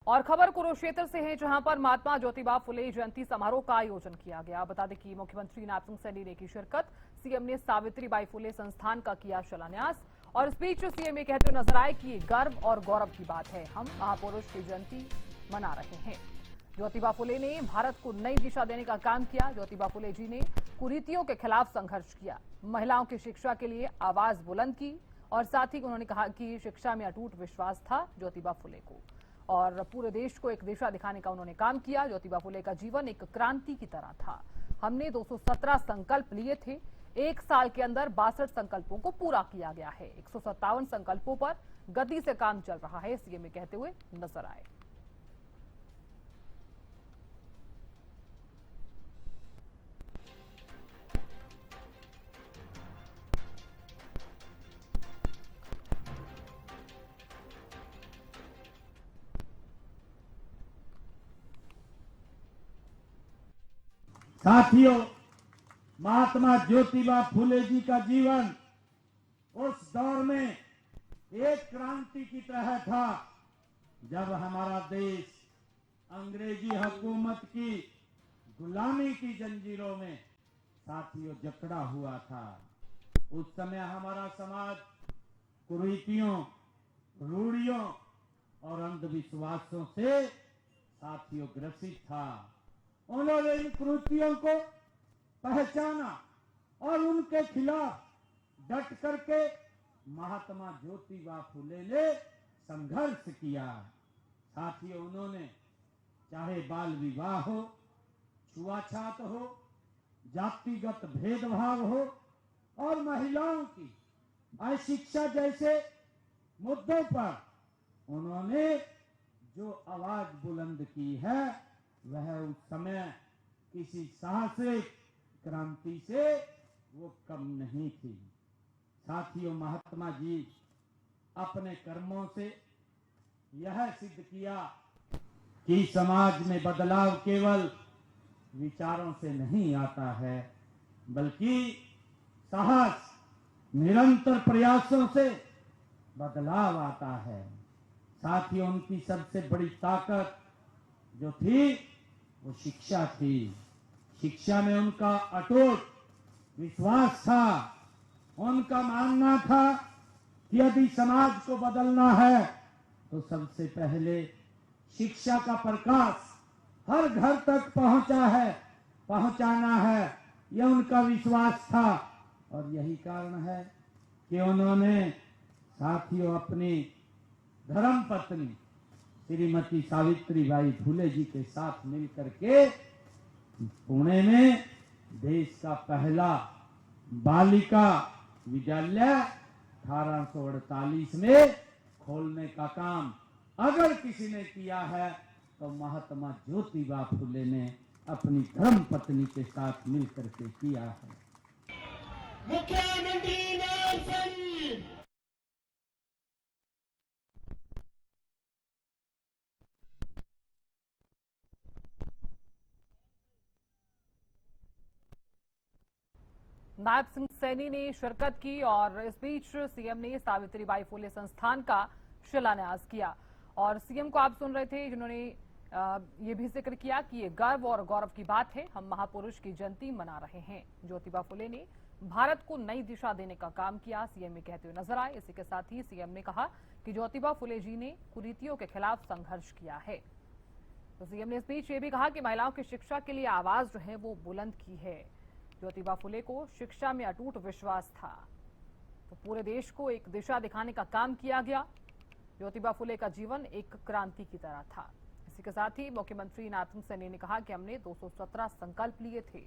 और खबर कुरुक्षेत्र से है, जहां पर महात्मा ज्योतिबा फुले जयंती समारोह का आयोजन किया गया। बता दें कि मुख्यमंत्री नायब सिंह सैनी ने की शिरकत। सीएम ने सावित्रीबाई फुले संस्थान का किया शिलान्यास। और इस बीच सीएम ये कहते हुए नजर आए कि ये गर्व और गौरव की बात है, हम महापुरुष की जयंती मना रहे हैं। ज्योतिबा फुले ने भारत को नई दिशा देने का काम किया। ज्योतिबा फुले जी ने कुरीतियों के खिलाफ संघर्ष किया, महिलाओं की शिक्षा के लिए आवाज बुलंद की और साथ ही उन्होंने कहा कि शिक्षा में अटूट विश्वास था ज्योतिबा फुले को और पूरे देश को एक दिशा दिखाने का उन्होंने काम किया। ज्योतिबा फुले का जीवन एक क्रांति की तरह था। हमने 217 संकल्प लिए थे, एक साल के अंदर 62 संकल्पों को पूरा किया गया है। 157 संकल्पों पर गति से काम चल रहा है, सीएम में कहते हुए नजर आए। साथियों, महात्मा ज्योतिबा फुले जी का जीवन उस दौर में एक क्रांति की तरह था जब हमारा देश अंग्रेजी हुकूमत की गुलामी की जंजीरों में साथियों जकड़ा हुआ था। उस समय हमारा समाज कुरीतियों, रूढ़ियों और अंधविश्वासों से साथियों ग्रसित था। उन्होंने इन कुरीतियों को पहचाना और उनके खिलाफ डट करके महात्मा ज्योतिबा फुले ने संघर्ष किया। साथियों, उन्होंने चाहे बाल विवाह हो, छुआछात हो, जातिगत भेदभाव हो और महिलाओं की अशिक्षा जैसे मुद्दों पर उन्होंने जो आवाज बुलंद की है वह उस समय किसी साहसिक क्रांति से वो कम नहीं थी। साथियों, महात्मा जी अपने कर्मों से यह सिद्ध किया कि समाज में बदलाव केवल विचारों से नहीं आता है, बल्कि साहस, निरंतर प्रयासों से बदलाव आता है। साथियों, उनकी सबसे बड़ी ताकत जो थी वो शिक्षा थी। शिक्षा में उनका अटूट विश्वास था। उनका मानना था कि यदि समाज को बदलना है तो सबसे पहले शिक्षा का प्रकाश हर घर तक पहुंचाना है। यह उनका विश्वास था और यही कारण है कि उन्होंने साथियों अपनी धर्म पत्नी श्रीमती सावित्रीबाई फुले जी के साथ मिलकर के पुणे में देश का पहला बालिका विद्यालय 1848 में खोलने का काम अगर किसी ने किया है तो महात्मा ज्योतिबा फुले ने अपनी धर्म पत्नी के साथ मिलकर के किया है। मुख्यमंत्री नायब सिंह सैनी ने शिरकत की और इस बीच सीएम ने सावित्रीबाई फुले संस्थान का शिलान्यास किया। और सीएम को आप सुन रहे थे, जिन्होंने ये भी जिक्र किया कि ये गर्व और गौरव की बात है, हम महापुरुष की जयंती मना रहे हैं। ज्योतिबा फुले ने भारत को नई दिशा देने का काम किया, सीएम में कहते हुए नजर आए। इसी के साथ ही सीएम ने कहा कि ज्योतिबा फुले जी ने कुरीतियों के खिलाफ संघर्ष किया है। तो सीएम ने इस बीच ये भी कहा कि महिलाओं की शिक्षा के लिए आवाज जो है वो बुलंद की है। ज्योतिबा फुले को शिक्षा में अटूट विश्वास था, तो पूरे देश को एक दिशा दिखाने का काम किया गया। ज्योतिबा फुले का जीवन एक क्रांति की तरह था। इसी के साथ ही मुख्यमंत्री नायब सिंह सैनी ने कहा कि हमने 217 संकल्प लिए थे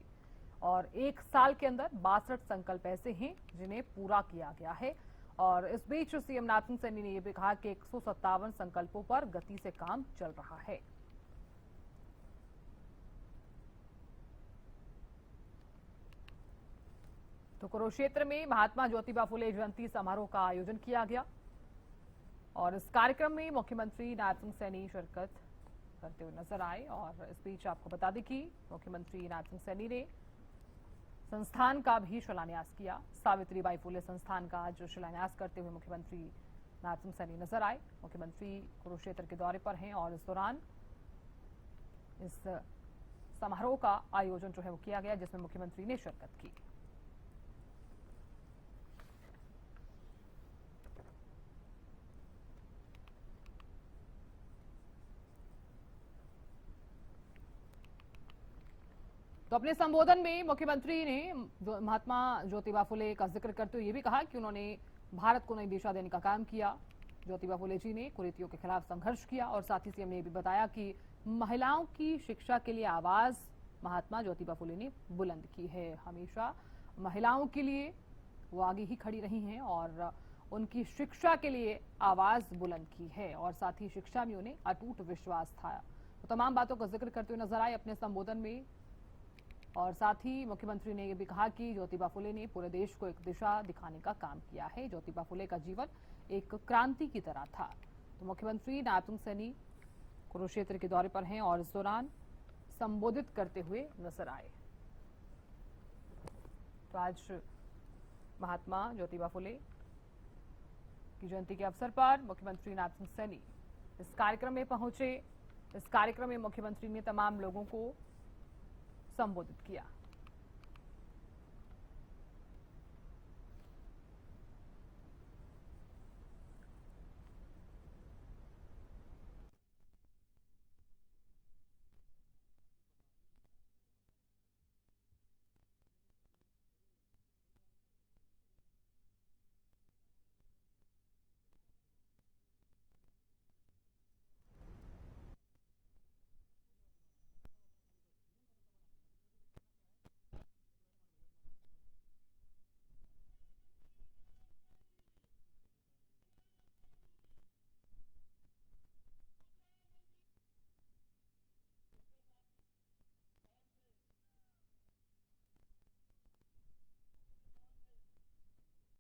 और एक साल के अंदर 62 संकल्प ऐसे हैं जिन्हें पूरा किया गया है। और इस बीच सीएम नायब सिंह सैनी ने यह भी कहा कि 157 संकल्पों पर गति से काम चल रहा है। तो कुरुक्षेत्र में महात्मा ज्योतिबा फुले जयंती समारोह का आयोजन किया गया और इस कार्यक्रम में मुख्यमंत्री नायब सिंह सैनी शिरकत करते हुए नजर आए। और इस बीच आपको बता दें कि मुख्यमंत्री नायब सिंह सैनी ने संस्थान का भी शिलान्यास किया। सावित्रीबाई फुले संस्थान का आज शिलान्यास करते हुए मुख्यमंत्री नायब सिंह सैनी नजर आए। मुख्यमंत्री कुरुक्षेत्र के दौरे पर हैं और इस दौरान इस समारोह का आयोजन जो है वो किया गया, जिसमें मुख्यमंत्री ने शिरकत की। तो अपने संबोधन में मुख्यमंत्री ने महात्मा ज्योतिबा फुले का जिक्र करते हुए ये भी कहा कि उन्होंने भारत को नई दिशा देने का काम किया। ज्योतिबा फुले जी ने कुरीतियों के खिलाफ संघर्ष किया और साथ ही सीएम ने भी बताया कि महिलाओं की शिक्षा के लिए आवाज महात्मा ज्योतिबा फुले ने बुलंद की है। हमेशा महिलाओं के लिए वो आगे ही खड़ी रही हैं और उनकी शिक्षा के लिए आवाज बुलंद की है और साथ ही शिक्षा में उन्हें अटूट विश्वास था। तो तमाम बातों का जिक्र करते हुए नजर आए अपने संबोधन में और साथ ही मुख्यमंत्री ने यह भी कहा कि ज्योतिबा फुले ने पूरे देश को एक दिशा दिखाने का काम किया है। ज्योतिबा फुले का जीवन एक क्रांति की तरह था। तो मुख्यमंत्री नायब सिंह सैनी कुरुक्षेत्र के दौरे पर हैं और इस दौरान संबोधित करते हुए नजर आए। तो आज महात्मा ज्योतिबा फुले की जयंती के अवसर पर मुख्यमंत्री नायब सिंह सैनी इस कार्यक्रम में पहुंचे। इस कार्यक्रम में मुख्यमंत्री ने तमाम लोगों को संबोधित किया।